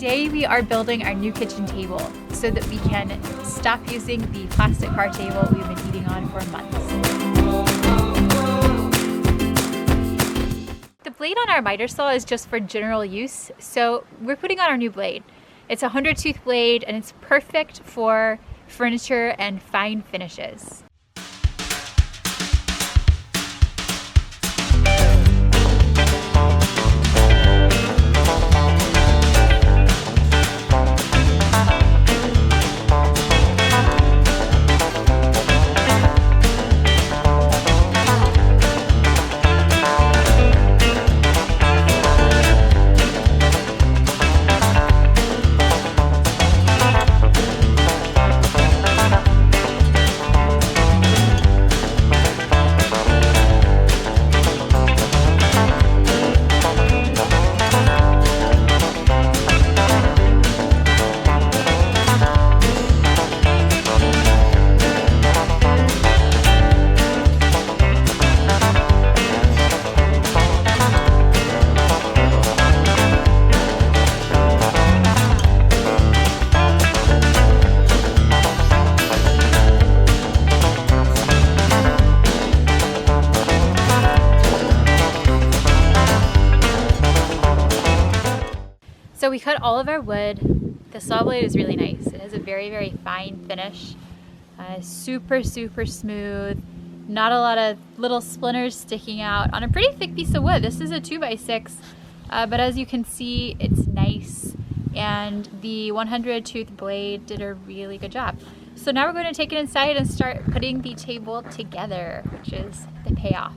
Today we are building our new kitchen table so that we can stop using the plastic bar table we've been eating on for months. The blade on our miter saw is just for general use, so we're putting on our new blade. It's a 100-tooth blade and it's perfect for furniture and fine finishes. So we cut all of our wood. The saw blade is really nice. It has a very, very fine finish. Super smooth. Not a lot of little splinters sticking out on a pretty thick piece of wood. This is a 2x6, but as you can see, it's nice. And the 100-tooth blade did a really good job. So now we're going to take it inside and start putting the table together, which is the payoff.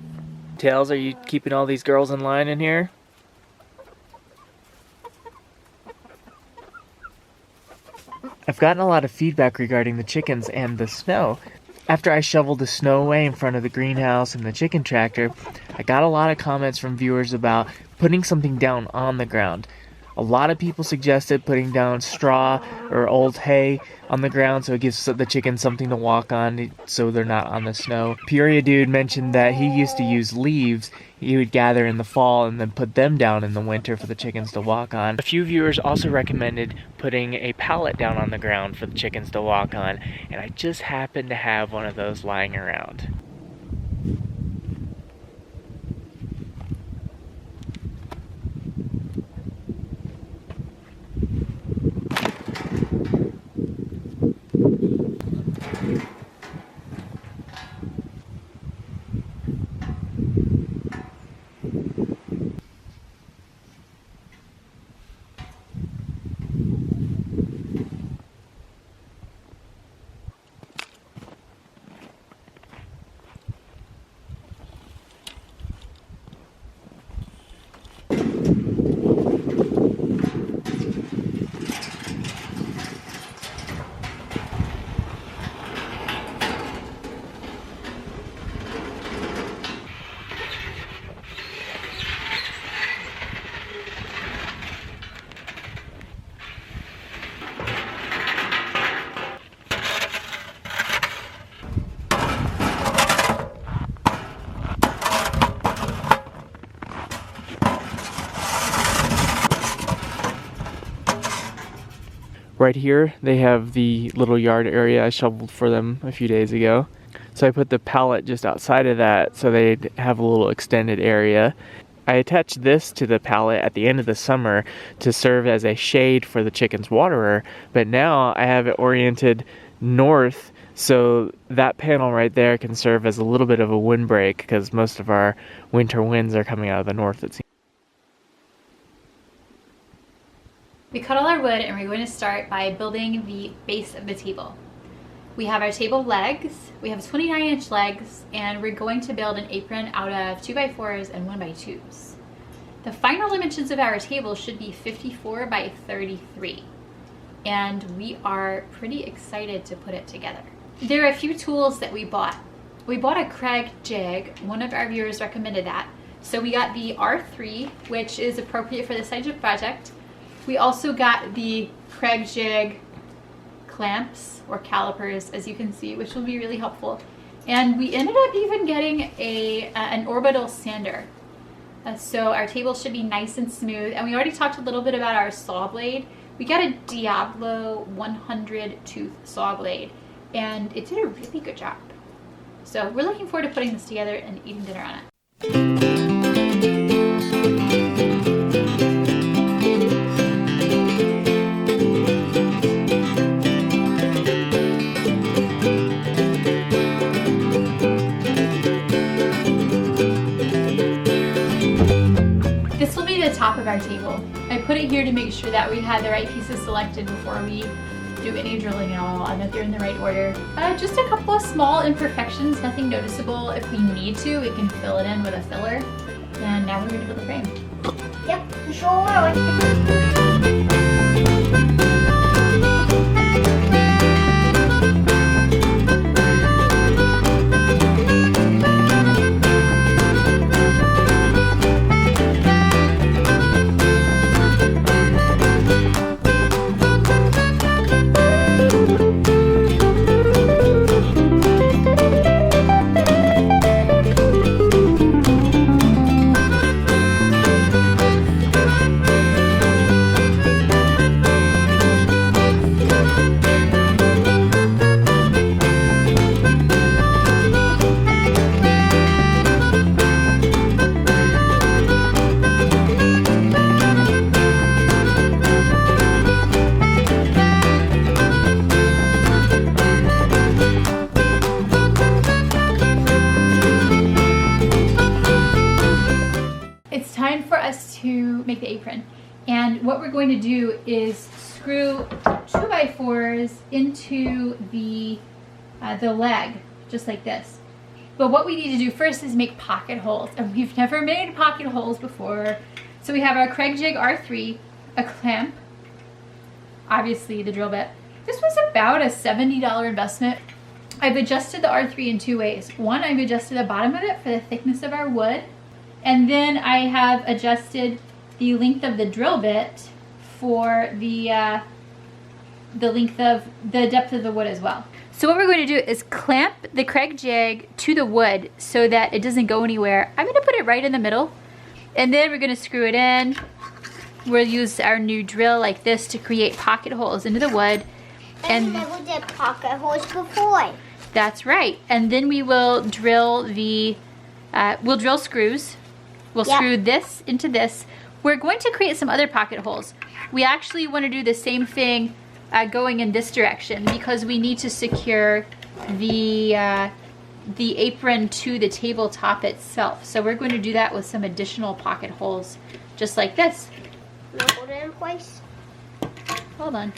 Tails, are you keeping all these girls in line in here? I've gotten a lot of feedback regarding the chickens and the snow. After I shoveled the snow away in front of the greenhouse and the chicken tractor, I got a lot of comments from viewers about putting something down on the ground. A lot of people suggested putting down straw or old hay on the ground so it gives the chickens something to walk on so they're not on the snow. Peoria Dude mentioned that he used to use leaves he would gather in the fall and then put them down in the winter for the chickens to walk on. A few viewers also recommended putting a pallet down on the ground for the chickens to walk on, and I just happened to have one of those lying around. Right here, they have the little yard area I shoveled for them a few days ago. So I put the pallet just outside of that so they'd have a little extended area. I attached this to the pallet at the end of the summer to serve as a shade for the chicken's waterer, but now I have it oriented north so that panel right there can serve as a little bit of a windbreak because most of our winter winds are coming out of the north, it seems. We cut all our wood and we're going to start by building the base of the table. We have our table legs, we have 29-inch legs, and we're going to build an apron out of 2x4s and 1x2s. The final dimensions of our table should be 54 by 33, and we are pretty excited to put it together. There are a few tools that we bought. We bought a Craig jig, one of our viewers recommended that, so we got the R3, which is appropriate for this type of project. We also got the Craig jig clamps or calipers, as you can see, which will be really helpful. And we ended up even getting an orbital sander. So our table should be nice and smooth. And we already talked a little bit about our saw blade. We got a Diablo 100 tooth saw blade, and it did a really good job. So we're looking forward to putting this together and eating dinner on it. This will be the top of our table. I put it here to make sure that we had the right pieces selected before we do any drilling at all, and that they're in the right order. Just a couple of small imperfections, nothing noticeable. If we need to, we can fill it in with a filler. And now we're gonna build the frame. Yep, sure. It's time for us to make the apron. And what we're going to do is screw 2x4s into the leg, just like this. But what we need to do first is make pocket holes. And we've never made pocket holes before. So we have our Craig Jig R3, a clamp, obviously the drill bit. This was about a $70 investment. I've adjusted the R3 in two ways. One, I've adjusted the bottom of it for the thickness of our wood. And then I have adjusted the length of the drill bit for the length of the depth of the wood as well. So what we're going to do is clamp the Craig Jig to the wood so that it doesn't go anywhere. I'm going to put it right in the middle, and then we're going to screw it in. We'll use our new drill like this to create pocket holes into the wood. And never did pocket holes before. That's right. And then we will drill we'll drill screws. We'll screw this into this. We're going to create some other pocket holes. We actually want to do the same thing going in this direction because we need to secure the apron to the tabletop itself. So we're going to do that with some additional pocket holes, just like this. Now hold it in place. Hold on.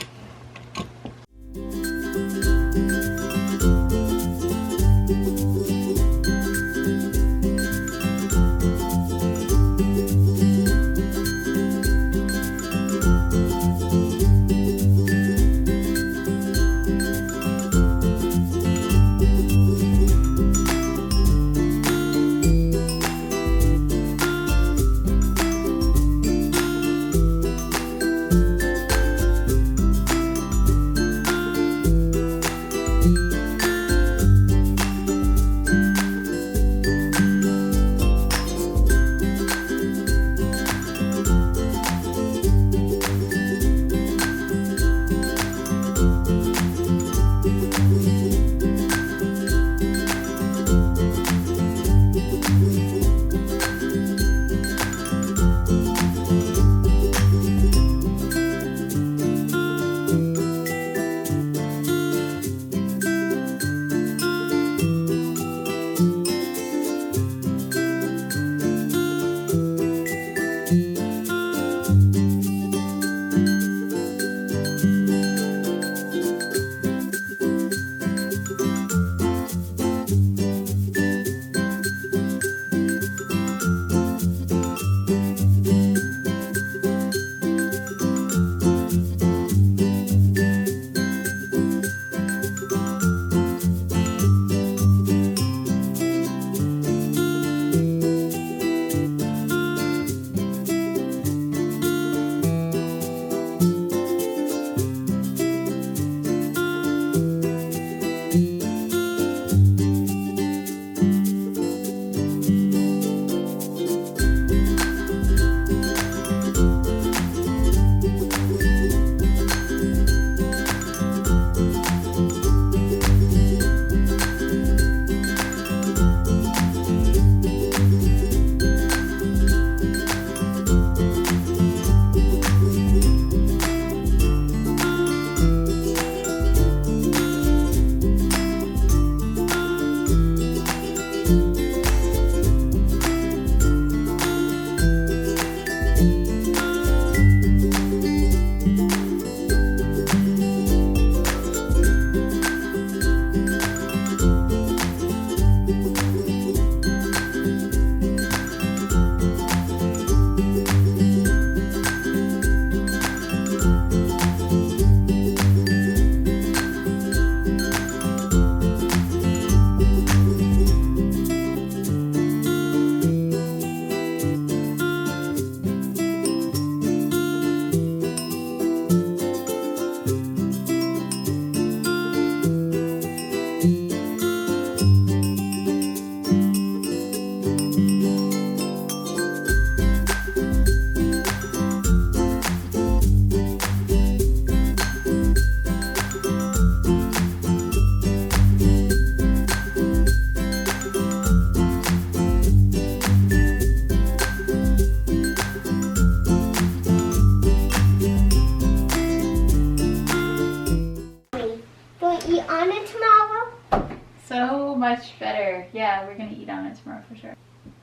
much better. Yeah, we're gonna eat on it tomorrow for sure.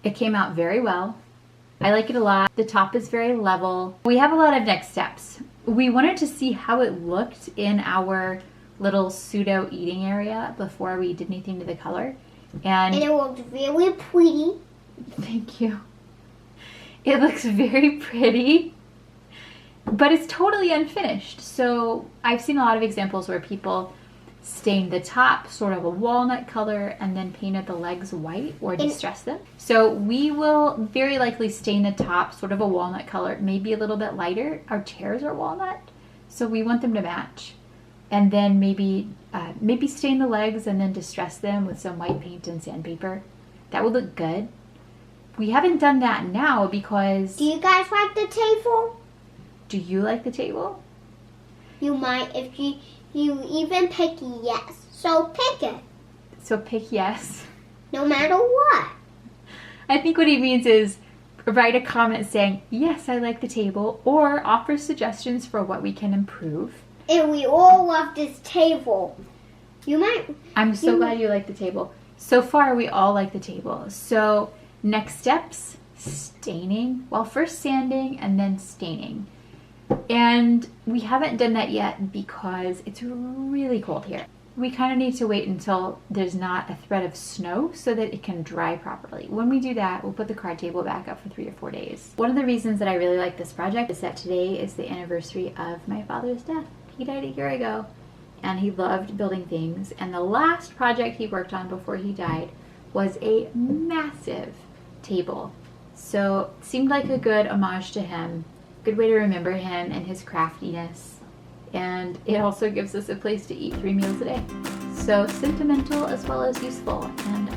It came out very well. I like it a lot. The top is very level. We have a lot of next steps. We wanted to see how it looked in our little pseudo eating area before we did anything to the color. And it looks really pretty. Thank you. It looks very pretty, but it's totally unfinished. So I've seen a lot of examples where people stained the top sort of a walnut color and then painted the legs white or distressed them. So we will very likely stain the top sort of a walnut color, maybe a little bit lighter. Our chairs are walnut, so we want them to match. And then maybe stain the legs and then distress them with some white paint and sandpaper. That would look good. We haven't done that now because... Do you guys like the table? Do you like the table? You might if you even pick yes. So pick it. So pick yes. No matter what. I think what he means is write a comment saying, yes, I like the table, or offer suggestions for what we can improve. And we all love this table. I'm so glad you like the table. So far, we all like the table. So next steps, staining. Well, first sanding and then staining. And we haven't done that yet because it's really cold here. We kind of need to wait until there's not a thread of snow so that it can dry properly. When we do that, we'll put the card table back up for 3 or 4 days. One of the reasons that I really like this project is that today is the anniversary of my father's death. He died a year ago, and he loved building things. And the last project he worked on before he died was a massive table. So it seemed like a good homage to him, good way to remember him and his craftiness. And it also gives us a place to eat 3 meals a day. So sentimental as well as useful. And